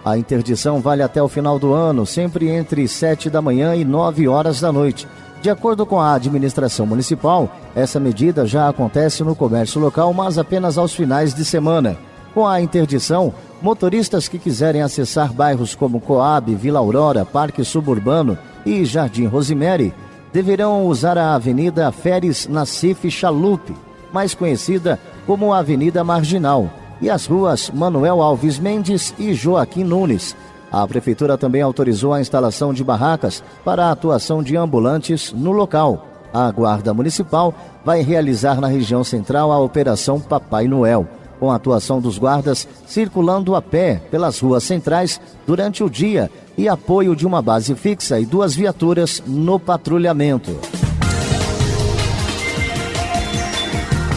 A interdição vale até o final do ano, sempre entre 7 da manhã e 9 horas da noite. De acordo com a administração municipal, essa medida já acontece no comércio local, mas apenas aos finais de semana. Com a interdição, motoristas que quiserem acessar bairros como Coab, Vila Aurora, Parque Suburbano e Jardim Rosemary deverão usar a Avenida Feres Nassif Chalupe, mais conhecida como Avenida Marginal, e as ruas Manuel Alves Mendes e Joaquim Nunes. A Prefeitura também autorizou a instalação de barracas para a atuação de ambulantes no local. A Guarda Municipal vai realizar na região central a Operação Papai Noel, com a atuação dos guardas circulando a pé pelas ruas centrais durante o dia e apoio de uma base fixa e 2 viaturas no patrulhamento.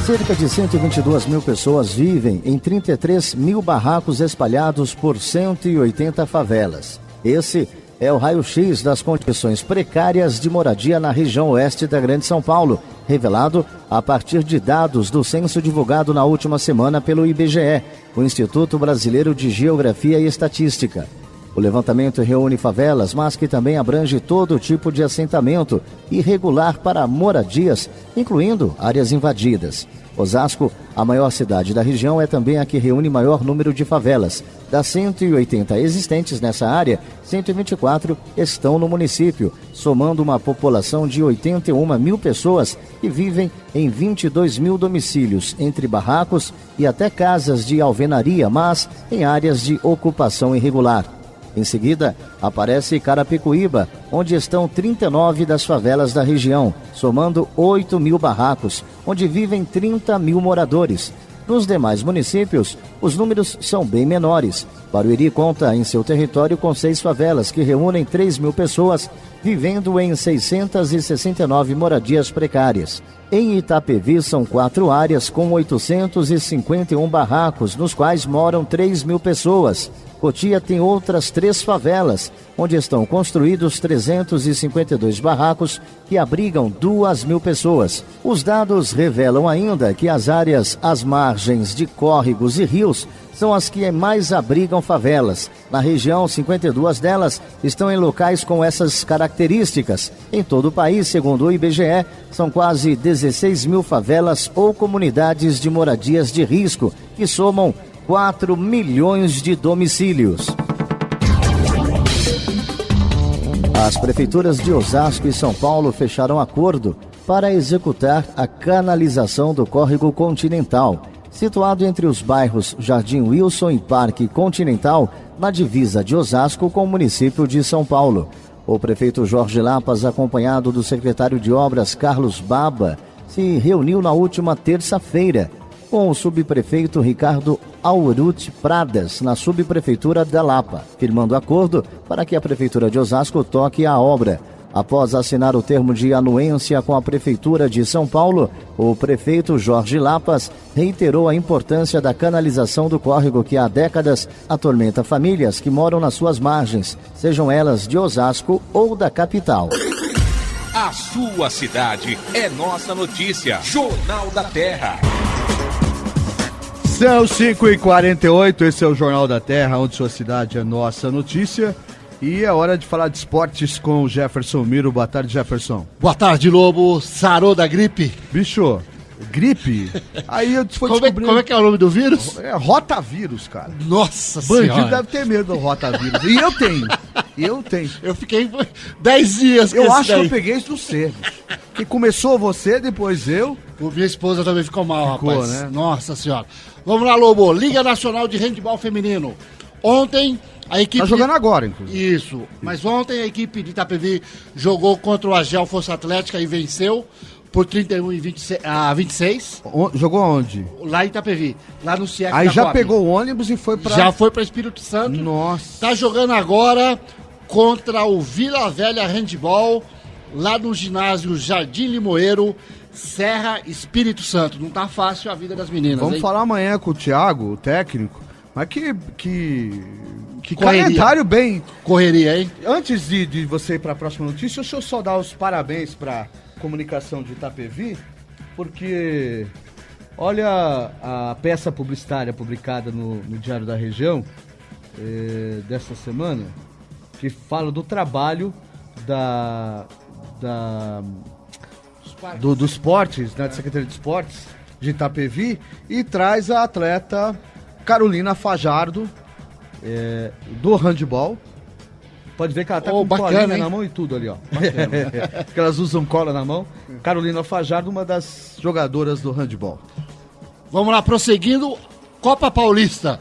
Cerca de 122 mil pessoas vivem em 33 mil barracos espalhados por 180 favelas. Esse é o raio-x das condições precárias de moradia na região oeste da Grande São Paulo, revelado a partir de dados do censo divulgado na última semana pelo IBGE, o Instituto Brasileiro de Geografia e Estatística. O levantamento reúne favelas, mas que também abrange todo tipo de assentamento irregular para moradias, incluindo áreas invadidas. Osasco, a maior cidade da região, é também a que reúne maior número de favelas. Das 180 existentes nessa área, 124 estão no município, somando uma população de 81 mil pessoas que vivem em 22 mil domicílios, entre barracos e até casas de alvenaria, mas em áreas de ocupação irregular. Em seguida, aparece Carapicuíba, onde estão 39 das favelas da região, somando 8 mil barracos, onde vivem 30 mil moradores. Nos demais municípios, os números são bem menores. Barueri conta em seu território com 6 favelas, que reúnem 3 mil pessoas, vivendo em 669 moradias precárias. Em Itapevi, são 4 áreas com 851 barracos, nos quais moram 3 mil pessoas. Cotia tem outras 3 favelas, onde estão construídos 352 barracos que abrigam 2 mil pessoas. Os dados revelam ainda que as áreas às margens de córregos e rios são as que mais abrigam favelas. Na região, 52 delas estão em locais com essas características. Em todo o país, segundo o IBGE, são quase 16 mil favelas ou comunidades de moradias de risco, que somam 4 milhões de domicílios. As prefeituras de Osasco e São Paulo fecharam acordo para executar a canalização do Córrego Continental, situado entre os bairros Jardim Wilson e Parque Continental, na divisa de Osasco com o município de São Paulo. O prefeito Jorge Lapas, acompanhado do secretário de Obras Carlos Baba, se reuniu na última terça-feira com o subprefeito Ricardo Auruti Pradas, na subprefeitura da Lapa, firmando acordo para que a prefeitura de Osasco toque a obra. Após assinar o termo de anuência com a prefeitura de São Paulo, o prefeito Jorge Lapas reiterou a importância da canalização do córrego que há décadas atormenta famílias que moram nas suas margens, sejam elas de Osasco ou da capital. A sua cidade é nossa notícia. Jornal da Terra. São 5h48, esse é o Jornal da Terra, onde sua cidade é nossa notícia. E é hora de falar de esportes com o Jefferson Miro. Boa tarde, Jefferson. Boa tarde, Lobo. Sarou da gripe? Bicho, gripe? Aí eu fui descobrir... Como é que é o nome do vírus? É rotavírus, cara. Nossa Bandido senhora. deve ter medo do rotavírus. E eu tenho. Eu fiquei 10 dias com Eu esse acho daí. que eu peguei isso do C. Que começou você, depois eu. Minha esposa também ficou mal, Ficou, rapaz. né? Nossa senhora. Vamos lá, Lobo. Liga Nacional de Handebol Feminino. Ontem, a equipe... Tá jogando agora, inclusive. Isso. Mas ontem a equipe de Itapevi jogou contra o Agel Força Atlética e venceu por 31 a 26. Jogou onde? Lá em Itapevi, lá no CIEF. Aí já pegou o ônibus e foi pra... Já foi para Espírito Santo. Nossa. Tá jogando agora contra o Vila Velha Handball, lá no ginásio Jardim Limoeiro, Serra, Espírito Santo. Não tá fácil a vida das meninas, Vamos hein? falar amanhã com o Thiago, o técnico. Mas que Correria. calendário bem. Correria, hein? Antes de você ir para a próxima notícia, deixa eu só dar os parabéns para comunicação de Itapevi, porque olha a peça publicitária publicada no Diário da Região desta semana, que fala do trabalho do esportes, né, da Secretaria de Esportes de Itapevi, e traz a atleta Carolina Fajardo, do handball. Pode ver que ela tá com colinha na mão e tudo ali, ó. Porque elas usam cola na mão. Carolina Fajardo, uma das jogadoras do handball. Vamos lá, prosseguindo. Copa Paulista.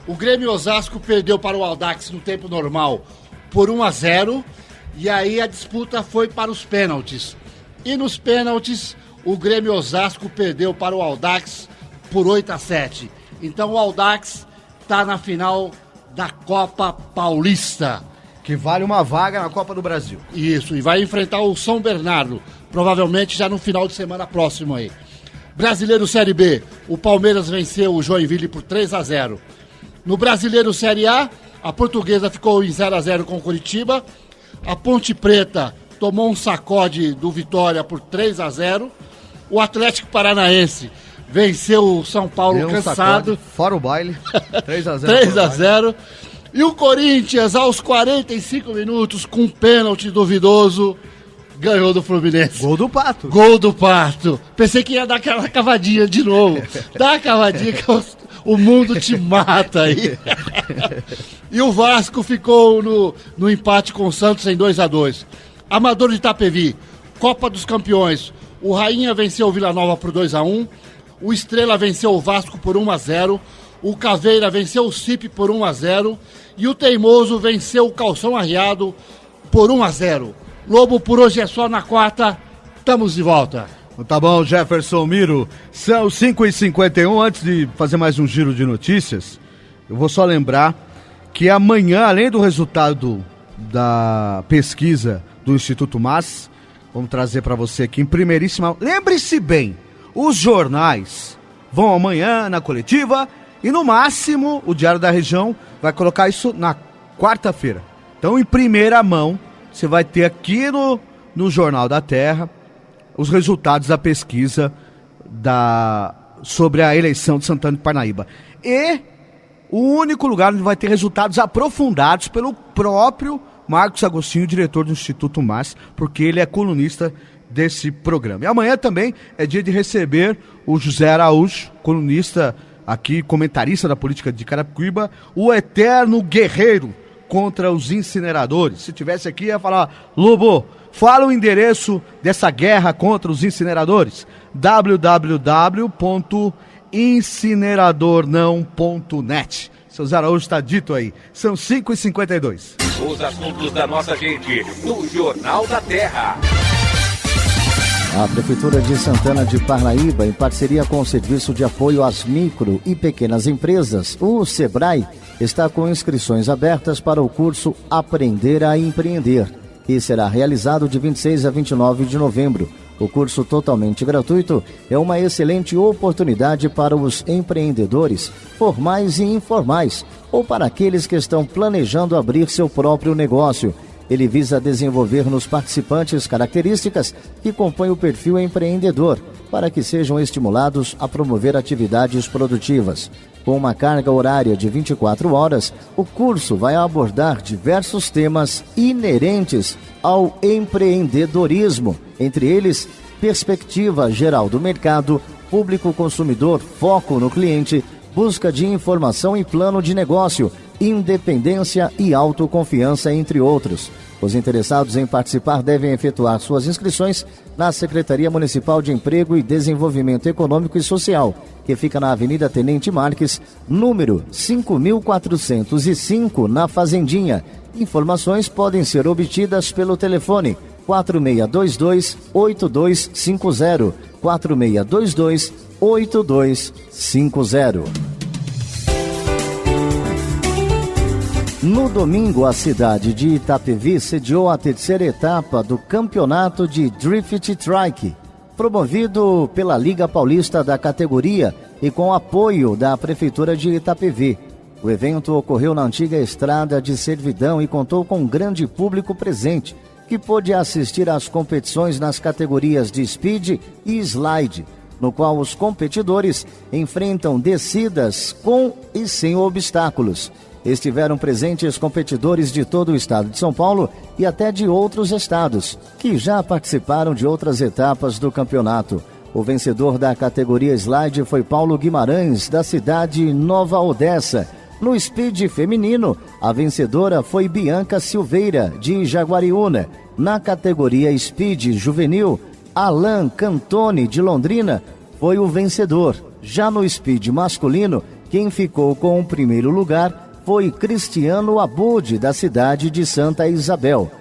O Grêmio Osasco perdeu para o Audax no tempo normal por 1-0. E aí a disputa foi para os pênaltis. E nos pênaltis, o Grêmio Osasco perdeu para o Audax por 8-7. Então o Audax está na final da Copa Paulista. Que vale uma vaga na Copa do Brasil. Isso, e vai enfrentar o São Bernardo, provavelmente já no final de semana próximo aí. Brasileiro Série B, o Palmeiras venceu o Joinville por 3-0. No Brasileiro Série A, a Portuguesa ficou em 0-0 com o Curitiba. A Ponte Preta tomou um sacode do Vitória por 3-0. O Atlético Paranaense venceu o São Paulo cansado. Sacode, fora o baile. 3-0. 3-0. E o Corinthians, aos 45 minutos, com um pênalti duvidoso, ganhou do Fluminense. Gol do Pato. Gol do Pato. Pensei que ia dar aquela cavadinha de novo. Dá a cavadinha que o mundo te mata aí. E o Vasco ficou no empate com o Santos em 2-2. Amador de Itapevi, Copa dos Campeões. O Rainha venceu o Vila Nova por 2-1. O Estrela venceu o Vasco por 1-0. O Caveira venceu o CIP por 1-0. E o Teimoso venceu o Calção Arriado por 1-0. Lobo, por hoje é só. Na quarta, estamos de volta. Tá bom, Jefferson Miro. São 5h51. Antes de fazer mais um giro de notícias, eu vou só lembrar que amanhã, além do resultado da pesquisa do Instituto Mas, vamos trazer para você aqui em primeiríssima... Lembre-se bem, os jornais vão amanhã na coletiva e no máximo o Diário da Região vai colocar isso na quarta-feira. Então, em primeira mão, você vai ter aqui no Jornal da Terra os resultados da pesquisa sobre a eleição de Santana de Parnaíba. E o único lugar onde vai ter resultados aprofundados pelo próprio Marcos Agostinho, diretor do Instituto Mas, porque ele é colunista desse programa. E amanhã também é dia de receber o José Araújo, colunista aqui, comentarista da política de Carapicuíba, o eterno guerreiro contra os incineradores. Se tivesse aqui, ia falar: Lobo, fala o endereço dessa guerra contra os incineradores. www.incineradornão.net. Seu Zé Araújo está dito aí. São 5h52. Os assuntos da nossa gente no Jornal da Terra. A Prefeitura de Santana de Parnaíba, em parceria com o Serviço de Apoio às Micro e Pequenas Empresas, o SEBRAE, está com inscrições abertas para o curso Aprender a Empreender, que será realizado de 26 a 29 de novembro. O curso totalmente gratuito é uma excelente oportunidade para os empreendedores, formais e informais, ou para aqueles que estão planejando abrir seu próprio negócio. Ele visa desenvolver nos participantes características que compõem o perfil empreendedor, para que sejam estimulados a promover atividades produtivas. Com uma carga horária de 24 horas, o curso vai abordar diversos temas inerentes ao empreendedorismo, entre eles, perspectiva geral do mercado, público consumidor, foco no cliente, busca de informação e plano de negócio, independência e autoconfiança, entre outros. Os interessados em participar devem efetuar suas inscrições na Secretaria Municipal de Emprego e Desenvolvimento Econômico e Social, que fica na Avenida Tenente Marques, número 5.405, na Fazendinha. Informações podem ser obtidas pelo telefone 4622-8250. 4622-8250. No domingo, a cidade de Itapevi sediou a terceira etapa do campeonato de Drift Trike, promovido pela Liga Paulista da categoria e com apoio da Prefeitura de Itapevi. O evento ocorreu na antiga estrada de Servidão e contou com um grande público presente, que pôde assistir às competições nas categorias de Speed e Slide, no qual os competidores enfrentam descidas com e sem obstáculos. Estiveram presentes competidores de todo o estado de São Paulo e até de outros estados, que já participaram de outras etapas do campeonato. O vencedor da categoria Slide foi Paulo Guimarães, da cidade Nova Odessa. No Speed feminino, a vencedora foi Bianca Silveira, de Jaguariúna. Na categoria Speed juvenil, Alan Cantoni, de Londrina, foi o vencedor. Já no Speed masculino, quem ficou com o primeiro lugar foi Cristiano Abud, da cidade de Santa Isabel.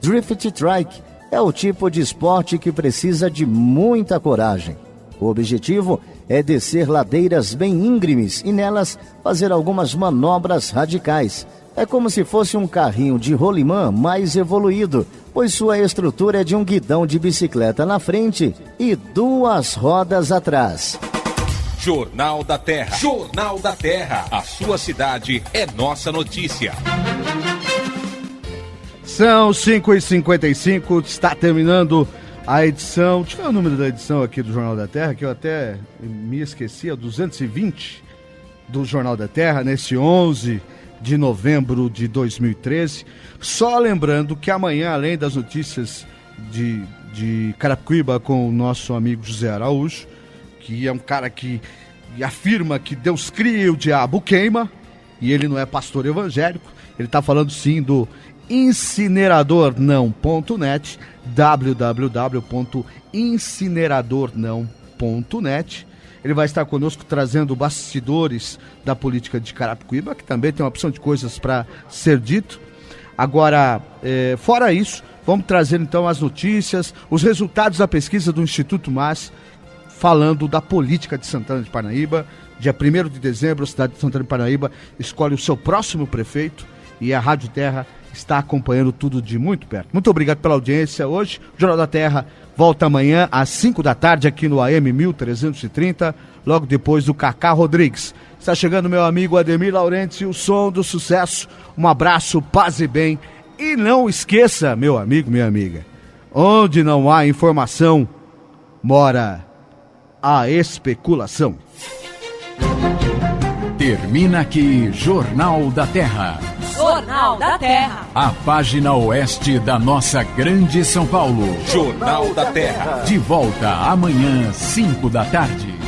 Drift Trike é o tipo de esporte que precisa de muita coragem. O objetivo é descer ladeiras bem íngremes e nelas fazer algumas manobras radicais. É como se fosse um carrinho de rolimã mais evoluído, pois sua estrutura é de um guidão de bicicleta na frente e 2 rodas atrás. Jornal da Terra. Jornal da Terra. A sua cidade é nossa notícia. São 5h55, está terminando a edição. Deixa eu ver o número da edição aqui do Jornal da Terra, que eu até me esqueci, é 220 do Jornal da Terra, nesse 11 de novembro de 2013. Só lembrando que amanhã, além das notícias de Carapicuíba com o nosso amigo José Araújo, que é um cara que afirma que Deus cria e o diabo queima, e ele não é pastor evangélico, ele está falando sim do incineradornão.net, www.incineradornão.net. Ele vai estar conosco trazendo bastidores da política de Carapicuíba, que também tem uma opção de coisas para ser dito. Agora, fora isso, vamos trazer então as notícias, os resultados da pesquisa do Instituto MAS, falando da política de Santana de Parnaíba. Dia 1º de dezembro, a cidade de Santana de Parnaíba escolhe o seu próximo prefeito e a Rádio Terra está acompanhando tudo de muito perto. Muito obrigado pela audiência hoje. O Jornal da Terra volta amanhã às 5 da tarde aqui no AM 1330, logo depois do Cacá Rodrigues. Está chegando meu amigo Ademir Laurenti, o som do sucesso. Um abraço, paz e bem. E não esqueça, meu amigo, minha amiga, onde não há informação, mora a especulação. Termina aqui Jornal da Terra. Jornal da Terra. A página oeste da nossa grande São Paulo. Jornal da Terra. De volta amanhã, 5 da tarde.